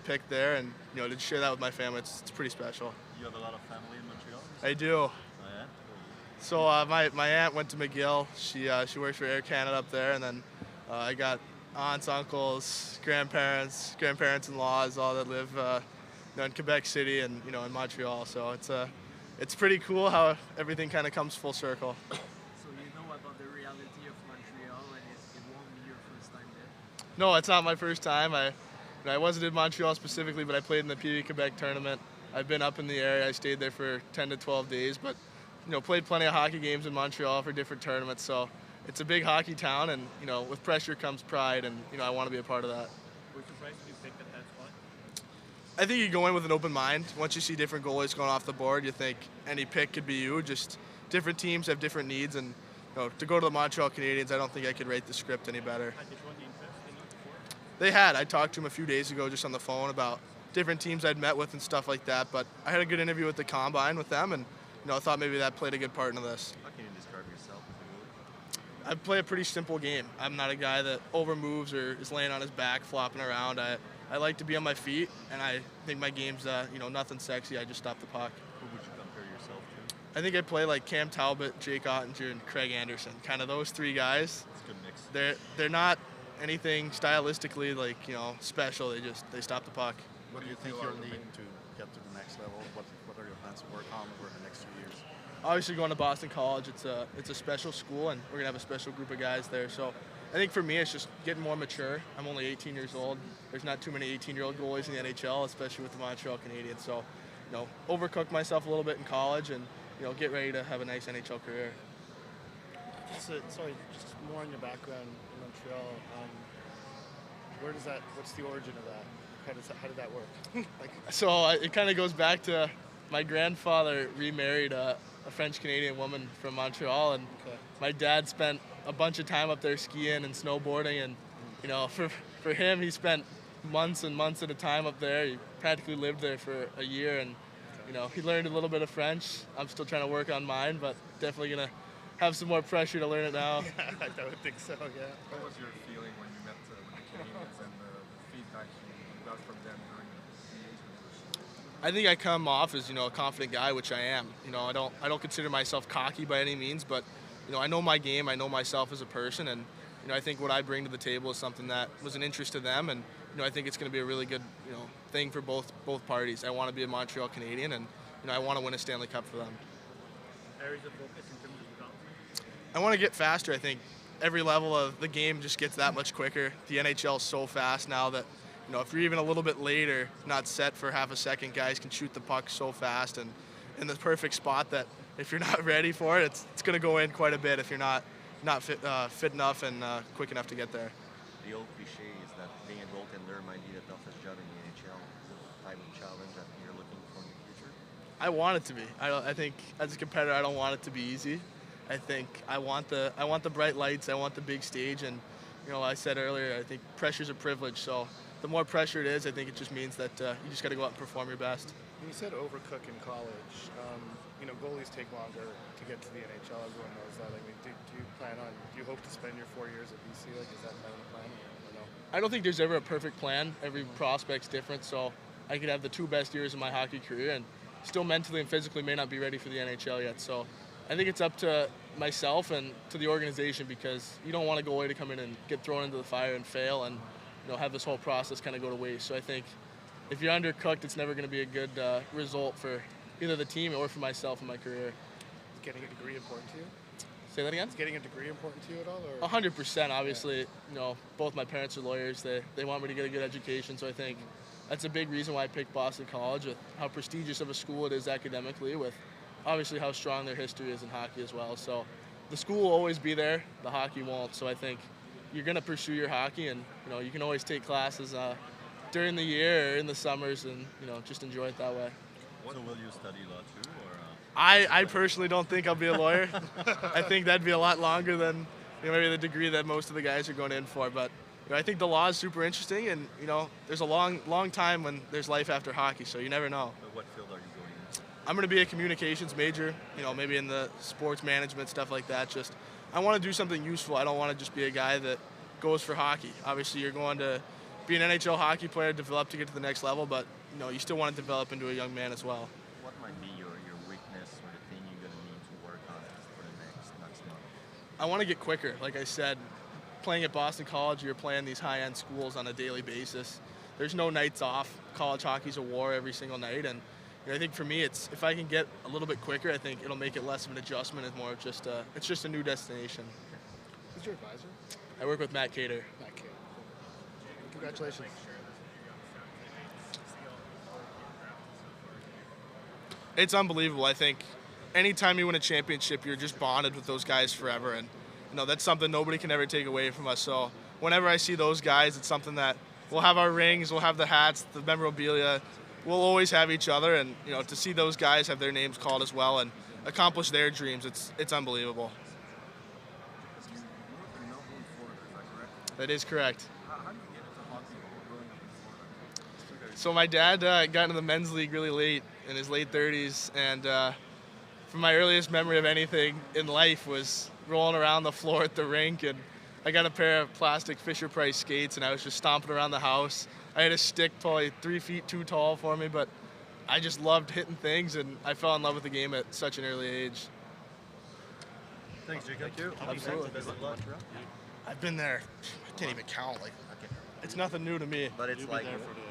picked there, and to share that with my family, it's pretty special. You have a lot of family in Montreal? I do. Oh, yeah? So my aunt went to McGill. She works for Air Canada up there, and then I got aunts, uncles, grandparents-in-laws, all that live in Quebec City and in Montreal. So it's pretty cool how everything kind of comes full circle. So you know about the reality of Montreal, and it won't be your first time there? No, it's not my first time. I wasn't in Montreal specifically, but I played in the PV Quebec tournament. I've been up in the area. I stayed there for 10 to 12 days, but played plenty of hockey games in Montreal for different tournaments. So it's a big hockey town, and with pressure comes pride, and I want to be a part of that. Were you surprised when you picked at that spot? I think you go in with an open mind. Once you see different goalies going off the board, you think any pick could be you. Just different teams have different needs, and to go to the Montreal Canadiens, I don't think I could write the script any better. Had they shown the interest in you before? They had. I talked to them a few days ago just on the phone about different teams I'd met with and stuff like that, but I had a good interview with the Combine with them, and I thought maybe that played a good part into this. How can you describe yourself as a goalie? I play a pretty simple game. I'm not a guy that over moves or is laying on his back, flopping around. I like to be on my feet, and I think my game's nothing sexy. I just stop the puck. Who would you compare yourself to? I think I play like Cam Talbot, Jake Ottinger, and Craig Anderson. Kind of those three guys. It's a good mix. They're not anything stylistically special. They stop the puck. What do you think you'll need to get to the next level? What are your plans to work on over the next 2 years? Obviously, going to Boston College, it's a special school, and we're gonna have a special group of guys there. So I think for me, it's just getting more mature. I'm only 18 years old. There's not too many 18-year-old goalies in the NHL, especially with the Montreal Canadiens. So, overcook myself a little bit in college, and get ready to have a nice NHL career. So, sorry, just more on your background in Montreal. What's the origin of that? How did that work? So it kind of goes back to my grandfather remarried a French-Canadian woman from Montreal, and my dad spent a bunch of time up there skiing and snowboarding, and for him, he spent months and months at a time up there. He practically lived there for a year, and he learned a little bit of French. I'm still trying to work on mine, but definitely gonna have some more pressure to learn it now. I would think so, yeah. What was your feeling when you met with the Canadians and the feedback you got from them during the engagement? I think I come off as a confident guy, which I am. I don't consider myself cocky by any means, but I know my game. I know myself as a person, and I think what I bring to the table is something that was an interest to them, and I think it's going to be a really good thing for both parties. I want to be a Montreal Canadian, and I want to win a Stanley Cup for them. Areas of focus in terms of development? I want to get faster. I think every level of the game just gets that much quicker. The NHL is so fast now that if you're even a little bit later, not set for half a second, guys can shoot the puck so fast and in the perfect spot that if you're not ready for it, it's going to go in quite a bit if you're not fit enough and quick enough to get there. The old cliche is that being a goaltender might be the toughest job in the NHL. Is it the type of challenge that you're looking for in the future? I want it to be. I think as a competitor, I don't want it to be easy. I think I want the bright lights. I want the big stage, and I said earlier, I think pressure's a privilege. So the more pressure it is, I think it just means that you just got to go out and perform your best. You said overcook in college. Goalies take longer to get to the NHL. Everyone knows that. Do you hope to spend your 4 years at BC? Is that kind of the plan, or no? I don't think there's ever a perfect plan. Every prospect's different, so I could have the 2 best years of my hockey career and still mentally and physically may not be ready for the NHL yet. So I think it's up to myself and to the organization, because you don't want a goalie to come in and get thrown into the fire and fail and have this whole process kind of go to waste. So I think if you're undercooked, it's never going to be a good result for either the team or for myself in my career. Is getting a degree important to you? Say that again? Is getting a degree important to you at all? Or? 100%. Obviously, both my parents are lawyers. They want me to get a good education, so I think that's a big reason why I picked Boston College, with how prestigious of a school it is academically, with obviously how strong their history is in hockey as well. So the school will always be there, the hockey won't. So I think you're going to pursue your hockey, and you can always take classes during the year or in the summers, and just enjoy it that way. So will you study law too, or? I personally don't think I'll be a lawyer. I think that'd be a lot longer than maybe the degree that most of the guys are going in for. But I think the law is super interesting, and there's a long time when there's life after hockey, so you never know. But what field are you going in? I'm going to be a communications major, maybe in the sports management, stuff like that. I want to do something useful. I don't want to just be a guy that goes for hockey. Obviously, you're going to be an NHL hockey player, develop to get to the next level, but you still want to develop into a young man as well. What might be your weakness or the thing you're going to need to work on for the next month? I want to get quicker. Like I said, playing at Boston College, you're playing these high-end schools on a daily basis. There's no nights off. College hockey's a war every single night, and I think for me, it's if I can get a little bit quicker, I think it'll make it less of an adjustment. It's more of it's just a new destination. Who's your advisor? I work with Matt Cater. Matt Kate. Congratulations. It's unbelievable. I think anytime you win a championship, you're just bonded with those guys forever, and that's something nobody can ever take away from us. So whenever I see those guys, it's something that we'll have our rings, we'll have the hats, the memorabilia. We'll always have each other, and to see those guys have their names called as well and accomplish their dreams, it's unbelievable. You grew up in Melbourne, Florida, is that correct? That is correct. How do you get into hockey growing up in Florida? So my dad got into the men's league really late, in his late 30s, and from my earliest memory of anything in life was rolling around the floor at the rink, and I got a pair of plastic Fisher-Price skates, and I was just stomping around the house. I had a stick probably 3 feet too tall for me, but I just loved hitting things, and I fell in love with the game at such an early age. Thanks, Jacob. Thank you. Absolutely. Best of luck. I've been there. I can't even count. It's nothing new to me. But it's You'll be like there for the